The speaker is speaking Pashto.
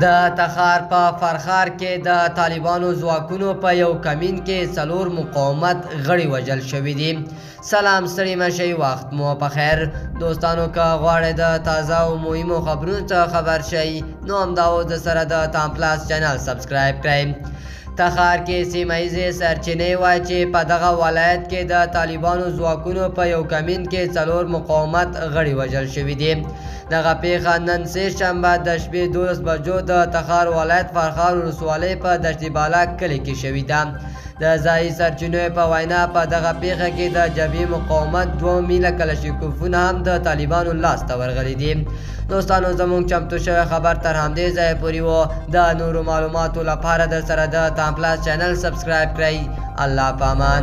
د تخار په فرخار کې د طالبانو ځواکونو په یو کمین کې 4 مقاومت غړي وژل شوي دي. سلام ستړي مشئ، وخت مو په خیر. دوستانو که غواړئ د تازه او مهمو خبرونو څخه خبر شئ نو همدا اوس د سره د تام پلاس چینل سبسکرایب کړئ. تخار کې سیمه ییزې سرچینې وایي چې په دغه ولایت کې د طالبانو ځواکونو په یو کمین کې 4 مقاومت غړي وژل شوي دي. دغه پیښه نن سه شنبه د شپې 12 بجو د تخار ولایت فرخار ولسوالۍ په دشت بالا کلي کې شوې ده. د ځایي سرچینو په وینا په دغه پیښه کې د جبهې مقاومت 2 میله کلشیکوفونه هم د طالبانو لاسته ورغلي دي. دوستانو زموږ چمتو شوی خبر تر همدې ځایه پورې و. د نورو معلوماتو لپاره د سره د تام پلاس چینل سبسکرایب کړئ. الله پامان.